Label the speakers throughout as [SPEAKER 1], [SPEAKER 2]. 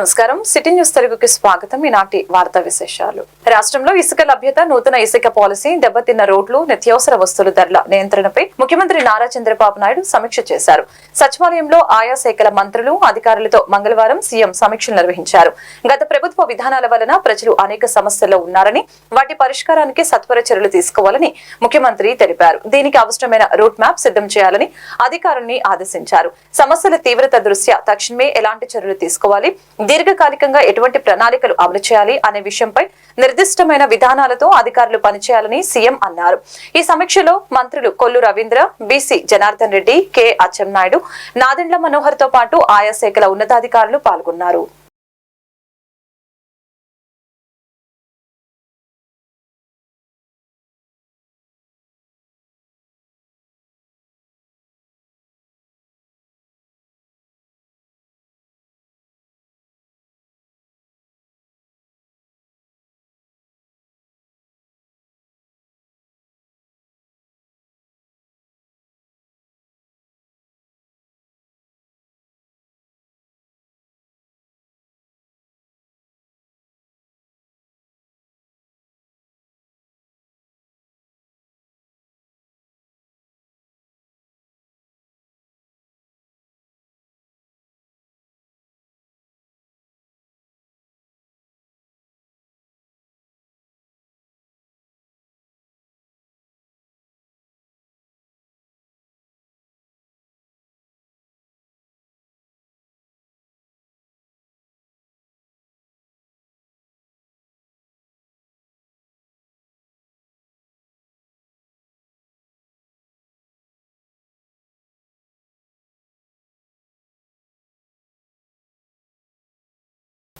[SPEAKER 1] నమస్కారం. City news తెలుగుకి స్వాగతం. ఈనాటి వార్తా విశేషాలు. రాష్ట్రంలో ఇసుక లభ్యత, నూతన ఇసుక పాలసీ, దెబ్బతిన్న రోడ్లు, నిత్యావసర వస్తువుల ధరల నియంత్రణపై ముఖ్యమంత్రి నారా చంద్రబాబు నాయుడు సమీక్ష చేశారు. సచివాలయంలో ఆయా శాఖల మంత్రులు, అధికారులతో మంగళవారం సీఎం సమీక్షలు నిర్వహించారు. గత ప్రభుత్వ విధానాల వలన ప్రజలు అనేక సమస్యల్లో ఉన్నారని, వాటి పరిష్కారానికి సత్వర చర్యలు తీసుకోవాలని ముఖ్యమంత్రి తెలిపారు. దీనికి అవసరమైన రూట్ మ్యాప్ సిద్ధం చేయాలని అధికారుల్ని ఆదేశించారు. సమస్యల తీవ్రత దృష్ట్యా తక్షణమే ఎలాంటి చర్యలు తీసుకోవాలి, దీర్ఘకాలికంగా ఎటువంటి ప్రణాళికలు అమలు చేయాలి అనే విషయంపై నిర్దిష్టమైన విధానాలతో అధికారులు పనిచేయాలని సీఎం అన్నారు. ఈ సమీక్షలో మంత్రులు కొల్లు రవీంద్ర, బీసీ జనార్దన్ రెడ్డి, కె అచ్చెన్నాయుడు, నాదెండ్ల మనోహర్ తో పాటు ఆయా శాఖల ఉన్నతాధికారులు పాల్గొన్నారు.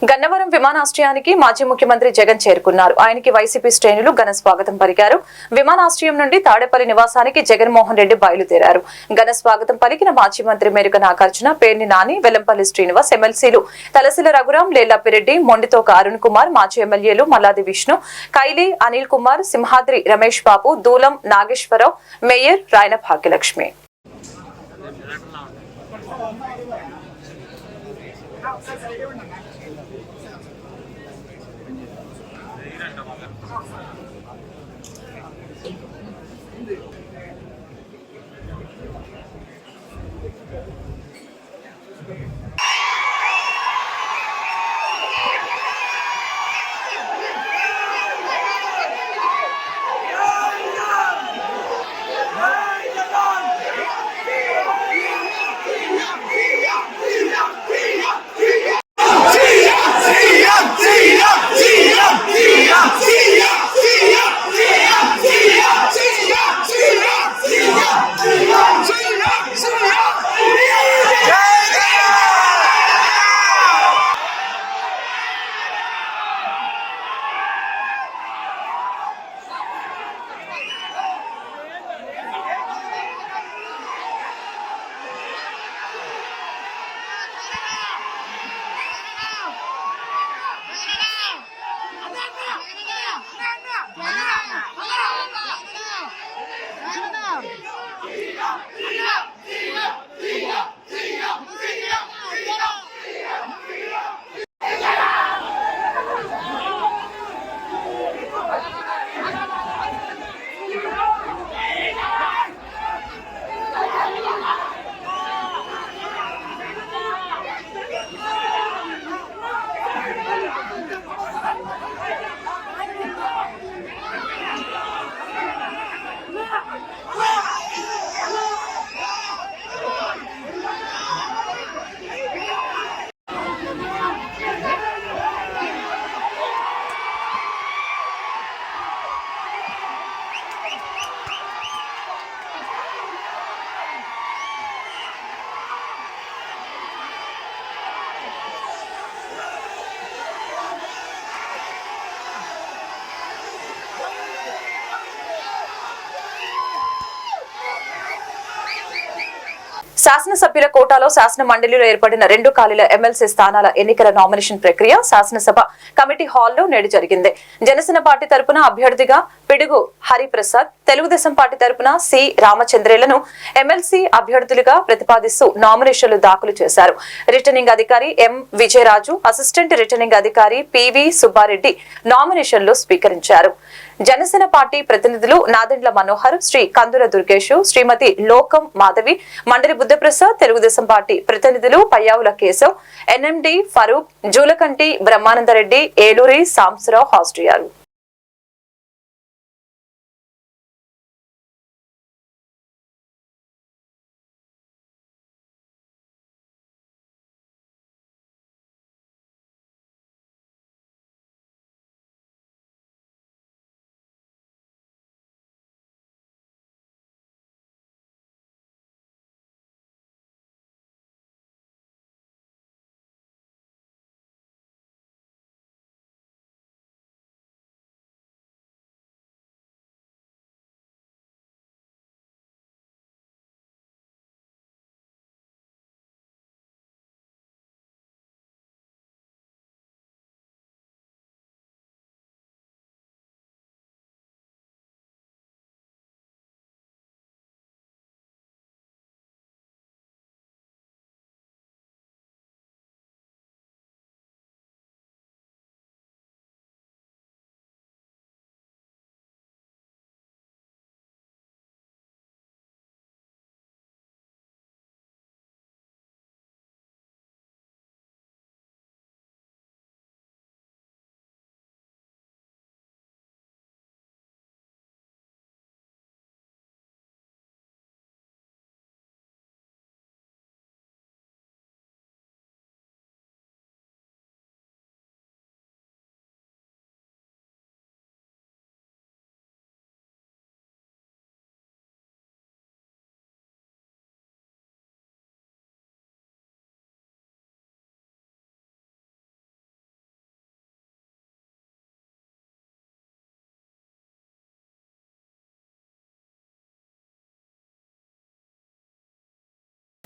[SPEAKER 1] గన్నవరం విమానాశ్రయానికి మాజీ ముఖ్యమంత్రి జగన్ చేరుకున్నారు. ఆయనకి వైసీపీ శ్రేణులు ఘన స్వాగతం పలికారు. విమానాశ్రయం నుండి తాడేపల్లి నివాసానికి జగన్మోహన్ రెడ్డి బయలుదేరారు. ఘన స్వాగతం పలికిన మాజీ మంత్రి మేరుక నాగార్జున, పేర్ని నాని, వెల్లంపల్లి శ్రీనివాస్, ఎమ్మెల్సీలు తలసిల రఘురాం, లేళ్లపిరెడ్డి, మొండితోక అరుణ్ కుమార్, మాజీ ఎమ్మెల్యేలు మల్లాది విష్ణు, కైలి అనిల్ కుమార్, సింహాద్రి రమేష్ బాబు, దూలం నాగేశ్వరరావు, మేయర్ రాయన భాగ్యలక్ష్మి. శాసనసభ్యుల కోటాలో శాసన మండలిలో ఏర్పడిన 2 ఖాళీల ఎమ్మెల్సీ స్థానాల ఎన్నికల నామినేషన్ ప్రక్రియ శాసనసభ కమిటీ హాల్లో నేడు జరిగింది. జనసేన పార్టీ తరపున అభ్యర్థిగా పిడుగు హరిప్రసాద్, తెలుగుదేశం పార్టీ తరపున సి రామచంద్రేలను ఎమ్మెల్సీ అభ్యర్థులుగా ప్రతిపాదిస్తూ నామినేషన్లు దాఖలు చేశారు. రిటర్నింగ్ అధికారి ఎం విజయరాజు, అసిస్టెంట్ రిటర్నింగ్ అధికారి పివి సుబ్బారెడ్డి నామినేషన్లు స్వీకరించారు. జనసేన పార్టీ ప్రతినిధులు నాదెండ్ల మనోహర్, శ్రీ కందుల దుర్గేష్, శ్రీమతి లోకం మాధవి, మండలి బుద్ధప్రసాద్, తెలుగుదేశం పార్టీ ప్రతినిధులు పయ్యావుల కేశవ్, ఎన్ఎండి ఫరూక్, జూలకంటి బ్రహ్మానందరెడ్డి, ఏలూరి సాంబశివరావు హాజరయ్యారు.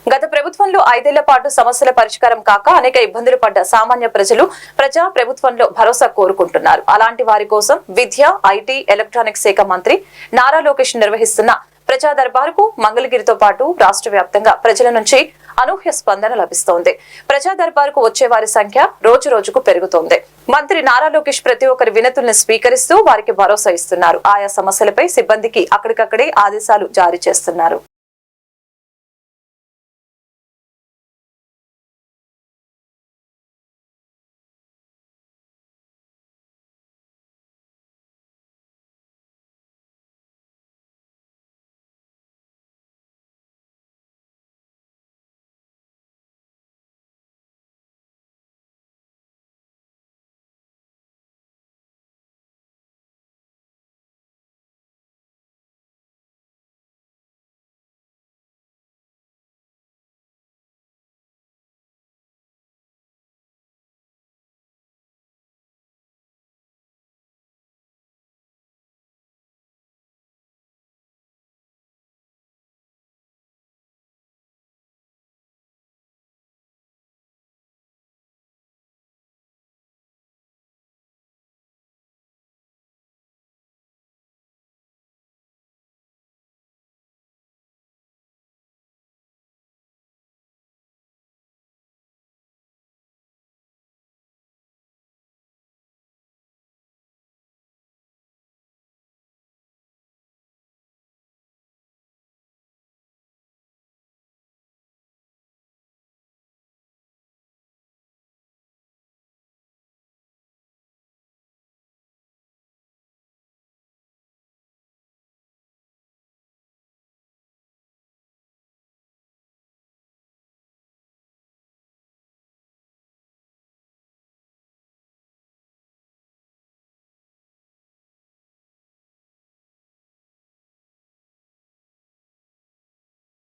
[SPEAKER 1] గత ప్రభుత్వంలో 5 ఏళ్ల పాటు సమస్యల పరిష్కారం కాక అనేక ఇబ్బందులు పడ్డ సామాన్య ప్రజలు ప్రజా ప్రభుత్వంలో భరోసా కోరుకుంటున్నారు. అలాంటి వారి కోసం విద్య, ఐటీ, ఎలక్ట్రానిక్స్ శాఖ మంత్రి నారా లోకేష్ నిర్వహిస్తున్న ప్రజా దర్బారుకు మంగళగిరితో పాటు రాష్ట్ర వ్యాప్తంగా ప్రజల నుంచి అనూహ్య స్పందన లభిస్తోంది. ప్రజా దర్బారుకు వచ్చే వారి సంఖ్య రోజు రోజుకు పెరుగుతోంది. మంత్రి నారా లోకేష్ ప్రతి ఒక్కరి వినతుల్ని స్వీకరిస్తూ వారికి భరోసా ఇస్తున్నారు. ఆయా సమస్యలపై సిబ్బందికి అక్కడికక్కడే ఆదేశాలు జారీ చేస్తున్నారు.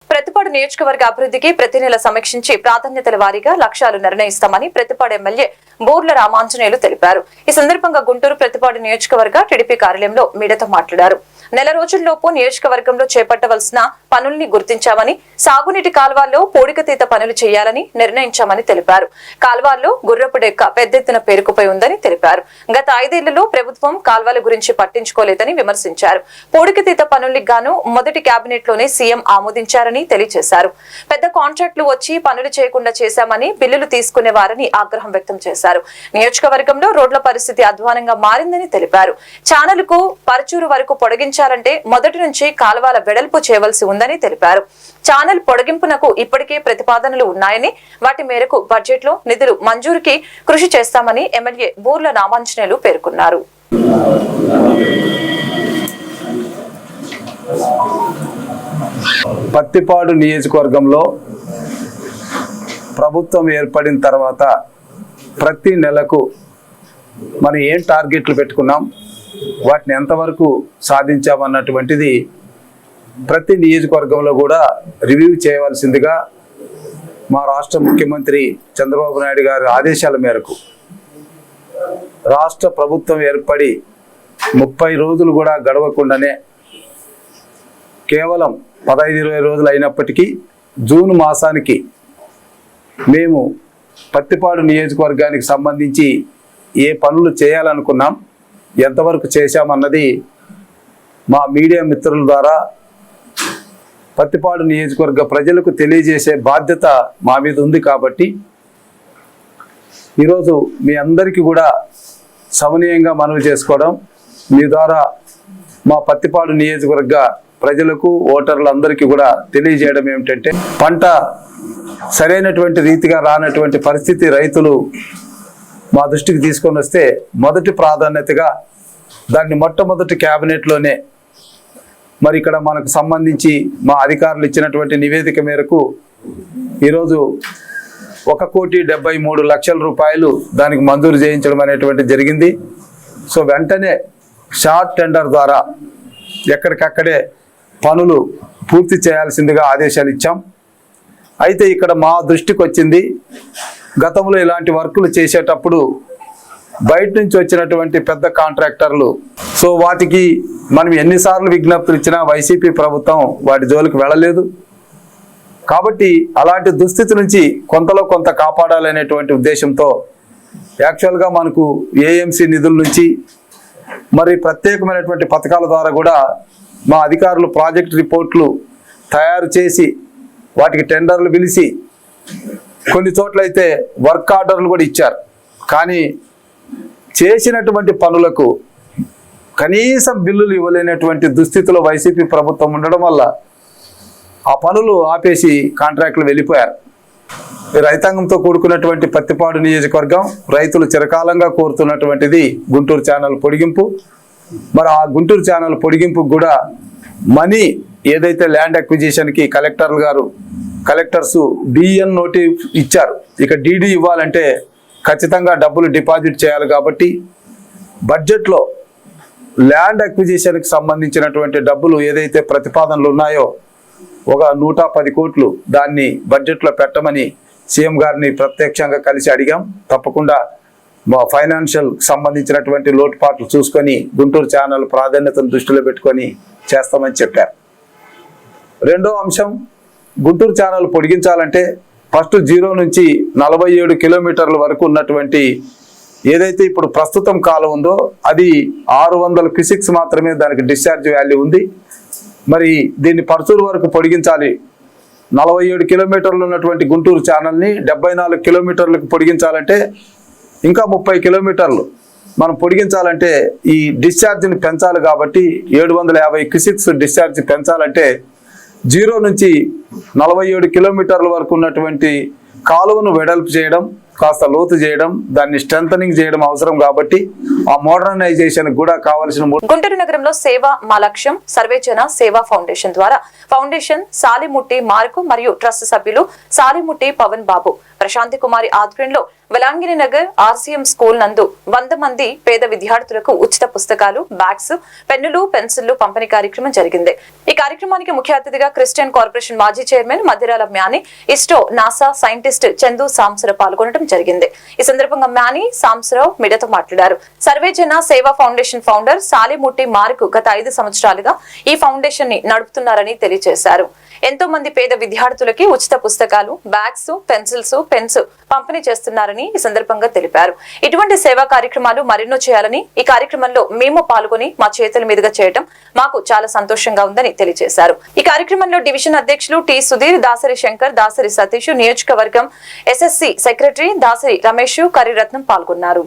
[SPEAKER 1] ప్రతిపాడు నియోజకవర్గ అభివృద్ధికి ప్రతి నెల సమీక్షించి ప్రాధాన్యతల వారీగా లక్ష్యాలు నిర్ణయిస్తామని ప్రతిపాడు ఎమ్మెల్యే బూర్ల రామాంజనేయులు తెలిపారు. ఈ సందర్భంగా గుంటూరు ప్రతిపాడు నియోజకవర్గ టీడీపీ కార్యాలయంలో మీడియాతో మాట్లాడారు. నెల రోజుల్లోపు నియోజకవర్గంలో చేపట్టవలసిన పనుల్ని గుర్తించామని, సాగునీటి కాల్వల్లో పూడికతీత పనులు చేయాలని నిర్ణయించామని తెలిపారు. కాల్వల్లో గుర్రపు డెక్క పెద్ద ఎత్తున పేరుకుపోయి ఉందని తెలిపారు. గత 5 ఏళ్లలో ప్రభుత్వం కాల్వల గురించి పట్టించుకోలేదని విమర్శించారు. పూడికతీత పనులకు గాను మొదటి కేబినెట్ లోనే సీఎం ఆమోదించారని తెలియజేశారు. పెద్ద కాంట్రాక్టులు వచ్చి పనులు చేయకుండా చేశామని బిల్లులు తీసుకునేవారని ఆగ్రహం వ్యక్తం చేశారు. నియోజకవర్గంలో రోడ్ల పరిస్థితి అధ్వానంగా మారిందని తెలిపారు. ఛానలుకు పరచూరు వరకు పొడిగించాలంటే మొదటి నుంచి కాల్వల వెడల్పు చేయవలసి ఉందని తెలిపారు. ఛానల్ పొడిగింపునకు ఇప్పటికే ప్రతిపాదనలు ఉన్నాయని, వాటి మేరకు బడ్జెట్ లో నిధులు మంజూరుకి కృషి చేస్తామని ఎమ్మెల్యే బూర్ల రామాంజనేయులు పేర్కొన్నారు.
[SPEAKER 2] పత్తిపాడు నియోజకవర్గంలో ప్రభుత్వం ఏర్పడిన తర్వాత ప్రతి నెలకు మనం ఏం టార్గెట్లు పెట్టుకున్నాం, వాటిని ఎంతవరకు సాధించామన్నటువంటిది ప్రతి నియోజకవర్గంలో కూడా రివ్యూ చేయవలసిందిగా మా రాష్ట్ర ముఖ్యమంత్రి చంద్రబాబు నాయుడు గారి ఆదేశాల మేరకు రాష్ట్ర ప్రభుత్వం ఏర్పడి 30 రోజులు కూడా గడవకుండానే కేవలం 15-20 రోజులు అయినప్పటికీ జూన్ మాసానికి మేము పత్తిపాడు నియోజకవర్గానికి సంబంధించి ఏ పనులు చేయాలనుకున్నాం, ఎంతవరకు చేశామన్నది మా మీడియా మిత్రుల ద్వారా పత్తిపాడు నియోజకవర్గ ప్రజలకు తెలియజేసే బాధ్యత మా మీద ఉంది. కాబట్టి ఈరోజు మీ అందరికీ కూడా సమనీయంగా మనవి చేసుకోవడం, మీ ద్వారా మా పత్తిపాడు నియోజకవర్గ ప్రజలకు ఓటర్లందరికీ కూడా తెలియజేయడం ఏమిటంటే, పంట సరైనటువంటి రీతిగా రానటువంటి పరిస్థితి రైతులు మా దృష్టికి తీసుకొని వస్తే మొదటి ప్రాధాన్యతగా దాన్ని మొట్టమొదటి క్యాబినెట్లోనే మరి ఇక్కడ మనకు సంబంధించి మా అధికారులు ఇచ్చినటువంటి నివేదిక మేరకు ఈరోజు 1,73,00,000 రూపాయలు దానికి మంజూరు చేయించడం అనేటువంటి జరిగింది. సో వెంటనే షార్ట్ టెండర్ ద్వారా ఎక్కడికక్కడే పనులు పూర్తి చేయాల్సిందిగా ఆదేశాలు ఇచ్చాం. అయితే ఇక్కడ మా దృష్టికి వచ్చింది, గతంలో ఇలాంటి వర్కులు చేసేటప్పుడు బయట నుంచి వచ్చినటువంటి పెద్ద కాంట్రాక్టర్లు, సో వాటికి మనం ఎన్నిసార్లు విజ్ఞప్తులు ఇచ్చినా వైసీపీ ప్రభుత్వం వాటి జోలికి వెళ్ళలేదు. కాబట్టి అలాంటి దుస్థితి నుంచి కొంతలో కొంత కాపాడాలనేటువంటి ఉద్దేశంతో యాక్చువల్గా మనకు ఏఎంసీ నిధుల నుంచి మరి ప్రత్యేకమైనటువంటి పథకాల ద్వారా కూడా మా అధికారులు ప్రాజెక్ట్ రిపోర్ట్లు తయారు చేసి వాటికి టెండర్లు పిలిచి కొన్ని చోట్లయితే వర్క్ ఆర్డర్లు కూడా ఇచ్చారు. కానీ చేసినటువంటి పనులకు కనీసం బిల్లులు ఇవ్వలేనటువంటి దుస్థితిలో వైసీపీ ప్రభుత్వం ఉండడం వల్ల ఆ పనులు ఆపేసి కాంట్రాక్టులు వెళ్ళిపోయారు. రైతాంగంతో కూడుకున్నటువంటి పత్తిపాడు నియోజకవర్గం రైతులు చిరకాలంగా కోరుతున్నటువంటిది గుంటూరు ఛానల్ పొడిగింపు. మరి ఆ గుంటూరు ఛానల్ పొడిగింపుకు కూడా మనీ ఏదైతే ల్యాండ్ అక్విజిషన్కి కలెక్టర్స్ డిఎన్ నోటీస్ ఇచ్చారు, ఇక డీడీ ఇవ్వాలంటే ఖచ్చితంగా డబ్బులు డిపాజిట్ చేయాలి. కాబట్టి బడ్జెట్లో ల్యాండ్ అక్విజిషన్కి సంబంధించినటువంటి డబ్బులు ఏదైతే ప్రతిపాదనలు ఉన్నాయో 110 కోట్లు దాన్ని బడ్జెట్లో పెట్టమని సీఎం గారిని ప్రత్యక్షంగా కలిసి అడిగాం. తప్పకుండా మా ఫైనాన్షియల్ సంబంధించినటువంటి లోటుపాట్లు చూసుకొని గుంటూరు ఛానల్ ప్రాధాన్యతను దృష్టిలో పెట్టుకొని చేస్తామని చెప్పారు. రెండో అంశం, గుంటూరు ఛానల్ పొడిగించాలంటే ఫస్ట్ 0 నుంచి 47 కిలోమీటర్ల వరకు ఉన్నటువంటి ఏదైతే ఇప్పుడు ప్రస్తుతం కాలం ఉందో అది 600 క్యూసెక్స్ మాత్రమే దానికి డిశ్చార్జ్ వాల్యూ ఉంది. మరి దీన్ని పరచూరు వరకు పొడిగించాలి. 47 కిలోమీటర్లు ఉన్నటువంటి గుంటూరు ఛానల్ని 74 కిలోమీటర్లకు పొడిగించాలంటే ఇంకా 30 కిలోమీటర్లు మనం పొడిగించాలంటే ఈ డిశ్చార్జ్ని పెంచాలి. కాబట్టి 750 క్యూసెక్స్ డిశ్చార్జ్ పెంచాలంటే 0 నుంచి 47 కిలోమీటర్ల వరకు ఉన్నటువంటి కాలువను వెడల్పు చేయడం, కాస్త లోతు చేయడం, దాన్ని స్ట్రెంథనింగ్ చేయడం అవసరం. కాబట్టి ఆ మోడర్నైజేషన్ కూడా కావాల్సిన.
[SPEAKER 1] గుంటూరు నగరంలో సేవ మా లక్ష్యం సర్వేజన సేవా ఫౌండేషన్ ద్వారా ఫౌండేషన్ సాలిముట్టి మార్కు మరియు ట్రస్ట్ సభ్యులు సాలిముట్టి పవన్ బాబు ప్రశాంతి కుమారి ఆధ్వర్యంలో వెలాంగిని నగర్ ఆర్సీఎం స్కూల్ నందు 100 మంది పేద విద్యార్థులకు ఉచిత పుస్తకాలు, బ్యాగ్స్, పెన్నులు, పెన్సిళ్లు పంపిణీ కార్యక్రమం జరిగింది. ఈ కార్యక్రమానికి ముఖ్య అతిథిగా క్రిస్టియన్ కార్పొరేషన్ మాజీ చైర్మన్ మధ్యరాల మ్యాని, ISRO NASA scientist Chandu Samsarao పాల్గొనడం జరిగింది. ఈ సందర్భంగా మ్యాని సాంసరావు మీడియాతో మాట్లాడారు. సర్వేజన సేవా ఫౌండేషన్ ఫౌండర్ సాలిముట్టి మార్కు గత 5 సంవత్సరాలుగా ఈ ఫౌండేషన్ ని నడుపుతున్నారని తెలియజేశారు. ఎంతో మంది పేద విద్యార్థులకి ఉచిత పుస్తకాలు, బ్యాగ్స్, పెన్సిల్స్, పెన్స్ పంపిణీ చేస్తున్నారని ఈ సందర్భంగా తెలిపారు. ఇటువంటి సేవా కార్యక్రమాలు మరెన్నో చేయాలని, ఈ కార్యక్రమంలో మేము పాల్గొని మా చేతుల మీదుగా చేయడం మాకు చాలా సంతోషంగా ఉందని తెలియజేశారు. ఈ కార్యక్రమంలో డివిజన్ అధ్యక్షులు టి సుధీర్, దాసరి శంకర్, దాసరి సతీష్, నియోజకవర్గం ఎస్ఎస్సి సెక్రటరీ దాసరి రమేష్, కరిరత్నం పాల్గొన్నారు.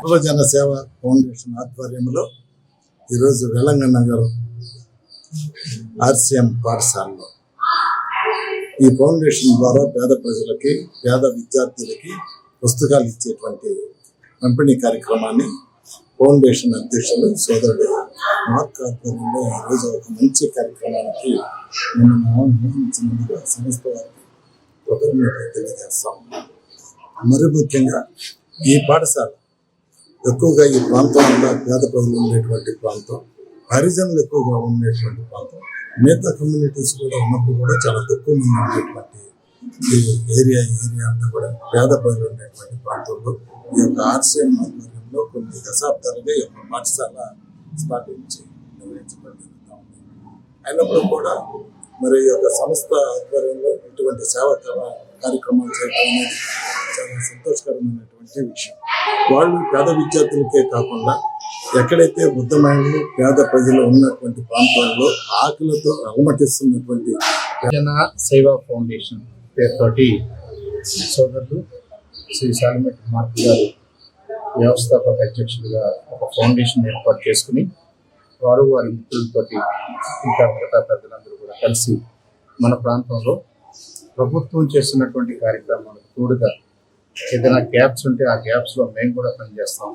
[SPEAKER 3] సర్వజన సేవా ఫౌండేషన్ ఆధ్వర్యంలో ఈరోజు వెలంగ నగర్ ఆర్సీఎం పాఠశాలలో ఈ ఫౌండేషన్ ద్వారా పేద ప్రజలకి, పేద విద్యార్థులకి పుస్తకాలు ఇచ్చేటువంటి పంపిణీ కార్యక్రమాన్ని ఫౌండేషన్ అధ్యక్షులు సోదరుడు మార్క్ ఆధ్వర్యంలో ఈరోజు ఒక మంచి కార్యక్రమానికి మేము ఆహ్వానించినందుకు సంస్థ వారికి కృతజ్ఞతలు తెలియజేస్తాం. మరి ముఖ్యంగా ఈ పాఠశాల ఎక్కువగా ఈ ప్రాంతం అంతా పేద ప్రజలు ఉండేటువంటి ప్రాంతం, హరిజనులు ఎక్కువగా ఉండేటువంటి ప్రాంతం, మిగతా కమ్యూనిటీస్ కూడా ఉన్నప్పుడు కూడా చాలా తక్కువ మంది ఉండేటువంటి ఈ ఏరియా అంతా కూడా పేద ప్రజలు ఉండేటువంటి ప్రాంతంలో ఈ యొక్క ఆర్సీఎం ఆధ్వర్యంలో కొన్ని దశాబ్దాలుగా ఈ యొక్క పాఠశాల స్థాపించి నిర్వహించడం జరుగుతూ ఉంది. అయినప్పుడు కూడా మరి ఈ యొక్క సంస్థ ఆధ్వర్యంలో ఇటువంటి సేవా కార్యక్రమాలు చేయడం అనేది చాలా సంతోషకరమైనటువంటి విషయం. వాళ్ళు పేద విద్యార్థులకే కాకుండా ఎక్కడైతే వృద్ధ మహిళలు, పేద ప్రజలు ఉన్నటువంటి ప్రాంతాల్లో ఆకలితో అలమటిస్తున్నటువంటి
[SPEAKER 4] జన సేవా ఫౌండేషన్ పేరుతోటి సోదరులు శ్రీ సాలిముట్టి మార్కు గారు వ్యవస్థాపక అధ్యక్షులుగా ఒక ఫౌండేషన్ ఏర్పాటు చేసుకుని వారి మిత్రులతోటి ఇంకా మిగతా పెద్దలందరూ కూడా కలిసి మన ప్రాంతంలో ప్రభుత్వం చేస్తున్నటువంటి కార్యక్రమాలకు తోడుగా ఏదైనా గ్యాప్స్ ఉంటే ఆ గ్యాప్స్లో మేము కూడా పనిచేస్తాం.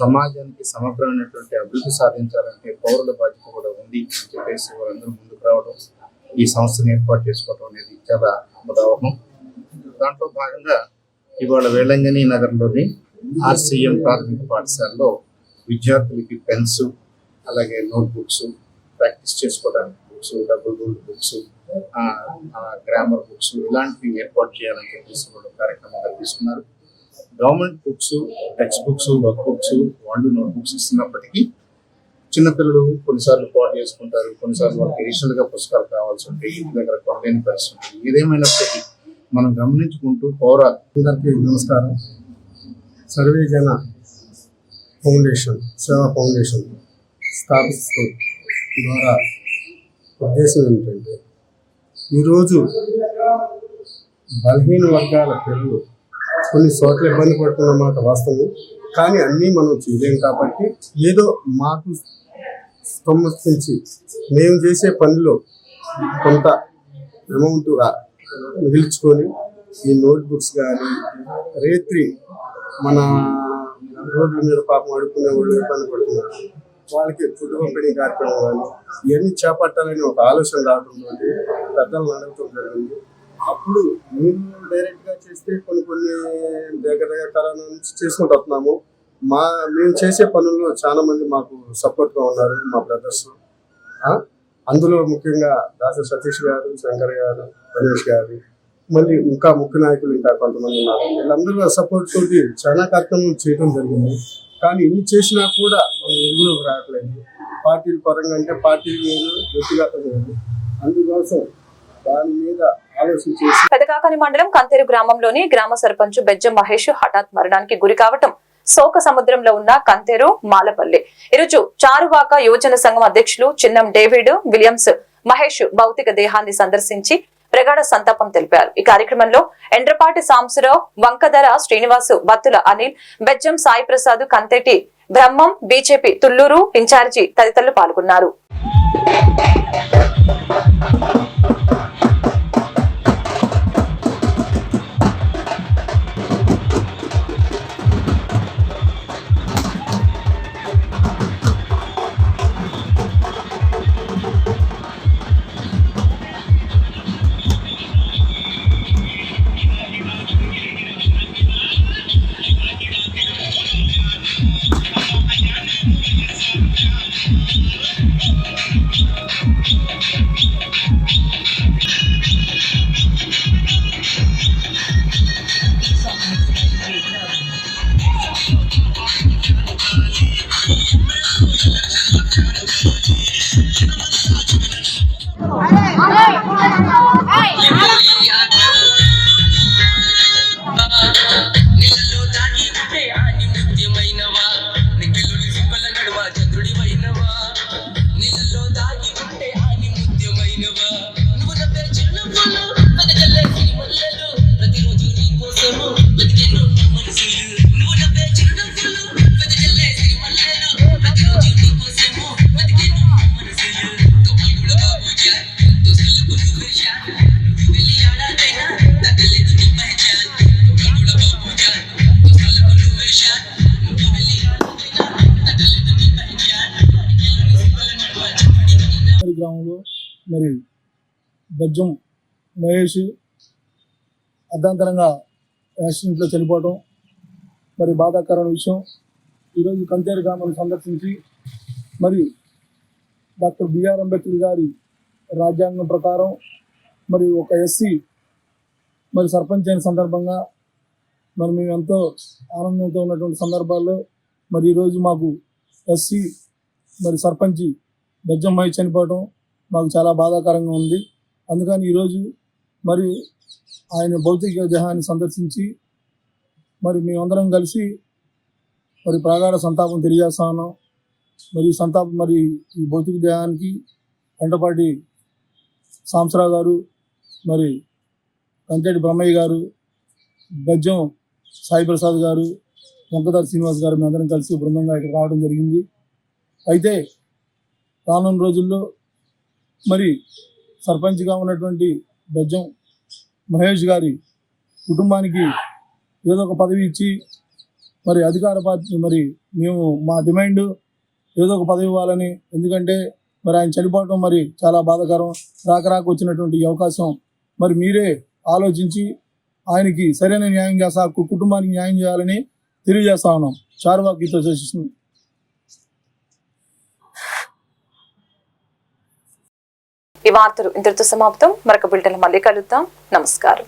[SPEAKER 4] సమాజానికి సమగ్రమైనటువంటి అభివృద్ధి సాధించాలంటే పౌరుల బాధ్యత కూడా ఉంది అని చెప్పేసి వారందరూ ముందుకు రావడం, ఈ సంస్థను ఏర్పాటు చేసుకోవడం అనేది చాలా ఉదాహరణ. దాంట్లో భాగంగా ఇవాళ వేలంగిని నగర్లోని ఆర్సీఎం ప్రాథమిక పాఠశాలలో విద్యార్థులకి పెన్స్, అలాగే నోట్బుక్స్, ప్రాక్టీస్ చేసుకోవడానికి books, double ruled books, grammar books ఇలాంటివి ఏర్పాటు చేయాలని చెప్పేసి వాళ్ళు కార్యక్రమంగా తీసుకున్నారు. Government books, text books, work books, వాళ్ళు నోట్ బుక్స్ ఇస్తున్నప్పటికీ చిన్నపిల్లలు కొన్నిసార్లు పాటు చేసుకుంటారు, కొన్నిసార్లు వాళ్ళకి అడిషనల్ గా పుస్తకాలు కావాల్సి ఉంటాయి, ఇంటి దగ్గర కొనలేని పరిస్థితి ఉంటుంది. ఏదేమైనప్పటికీ మనం గమనించుకుంటూ
[SPEAKER 3] అందరికీ నమస్కారం. సర్వే జన ఫౌండేషన్ సేవా ఫౌండేషన్ స్థాపిస్తూ ద్వారా ఉద్దేశం ఏంటంటే ఈరోజు బలహీన వర్గాల పిల్లలు కొన్ని చోట్ల ఇబ్బంది పడుతున్నమాట వాస్తవం. కానీ అన్నీ మనం చేయలేం కాబట్టి ఏదో మాకు సంబంధించి మేము చేసే పనిలో కొంత అమౌంట్గా మిగిల్చుకొని ఈ నోట్బుక్స్ కానీ రేత్రి మన రోడ్ల మీద పాపం అడుక్కునే వాళ్ళు ఇబ్బంది పడుతున్నారు, వాళ్ళకి ఫుడ్ పంపిణీ కార్యక్రమం కానీ ఇవన్నీ చేపట్టాలని ఒక ఆలోచన రావడంతో పెద్దలను అడగటం జరిగింది. అప్పుడు మేము డైరెక్ట్గా చేస్తే కొన్ని దగ్గర కరోనా నుంచి చేసుకుంటూ వస్తున్నాము. మేము చేసే పనుల్లో చాలా మంది మాకు సపోర్ట్గా ఉన్నారు, మా బ్రదర్స్. అందులో ముఖ్యంగా దాసరి సతీష్ గారు, శంకర్ గారు, గణేష్ గారు, మళ్ళీ ఇంకా ముఖ్య నాయకులు ఇంకా కొంతమంది ఉన్నారు. వీళ్ళందరూ సపోర్ట్ తోటి చాలా కార్యక్రమం చేయడం జరిగింది. కానీ ఇన్ని చేసినా కూడా మనం ఎదుగులోకి రావట్లేదు. పార్టీల పరంగా అంటే పార్టీలు వేరు, వ్యక్తిగతం వేరు. అందుకోసం దాని మీద ఆలోచన చేసి
[SPEAKER 1] పెదకాకని మండలం కంతేరు గ్రామంలోని గ్రామ సర్పంచ్ బెజ్జం మహేష్ హఠాత్ మరణానికి గురి కావటం శోక సముద్రంలో ఉన్న కంతేరు మాలపల్లి. ఈరోజు చారువాక యువజన సంఘం అధ్యక్షులు చిన్నం డేవిడ్ విలియమ్స్ మహేష్ భౌతిక దేహాన్ని సందర్శించి ప్రగాఢ సంతాపం తెలిపారు. ఈ కార్యక్రమంలో ఎండ్రపాటి సాంబశివరావు, వంకధర శ్రీనివాసు, బత్తుల అనిల్, బెజ్జం సాయి ప్రసాద్, కంతేటి బ్రహ్మం, బీజేపీ తుళ్లూరు ఇన్ఛార్జి తదితరులు పాల్గొన్నారు.
[SPEAKER 5] గ్రామంలో మరి బెజ్జం మహేష్ అర్ధాంతరంగా యాక్సిడెంట్లో చనిపోవడం మరి బాధాకరమైన విషయం. ఈరోజు కంతేరు గ్రామాన్ని సందర్శించి మరి డాక్టర్ బిఆర్ అంబేద్కర్ గారి రాజ్యాంగం ప్రకారం మరి ఒక ఎస్సీ మరి సర్పంచ్ అయిన సందర్భంగా మరి మేము ఎంతో ఆనందంతో ఉన్నటువంటి సందర్భాల్లో మరి ఈరోజు మాకు ఎస్సీ మరి సర్పంచ్ బెజ్జం మహేష్ చనిపోవడం మాకు చాలా బాధాకరంగా ఉంది. అందుకని ఈరోజు మరి ఆయన భౌతిక దేహాన్ని సందర్శించి మరి మేమందరం కలిసి మరి ప్రగాఢ సంతాపం తెలియజేస్తా ఉన్నాం. మరి సంతాపం మరి ఈ భౌతిక దేహానికి ఎండపాటి సాంబశివరావు గారు, మరి కంతేటి బ్రహ్మయ్య గారు, బెజ్జం సాయి ప్రసాద్ గారు, వంకధర శ్రీనివాస్ గారు మేమందరం కలిసి బృందంగా ఇక్కడ రావడం జరిగింది. అయితే రానున్న రోజుల్లో మరి సర్పంచ్గా ఉన్నటువంటి బెజ్జం మహేష్ గారి కుటుంబానికి ఏదో ఒక పదవి ఇచ్చి మరి అధికార పార్టీ మరి మేము మా డిమాండ్ ఏదో ఒక పదవి ఇవ్వాలని. ఎందుకంటే మరి ఆయన చనిపోవడం మరి చాలా బాధాకరం. రాక వచ్చినటువంటి ఈ అవకాశం మరి మీరే ఆలోచించి ఆయనకి సరైన న్యాయం చేస్తా, కుటుంబానికి న్యాయం చేయాలని తెలియజేస్తా ఉన్నాం. Charuvaka youth association.
[SPEAKER 1] ఈ వార్తలు ఇంతటితో సమాప్తం. మరొక బులెటిన్ మళ్ళీ కలుద్దాం. నమస్కారం.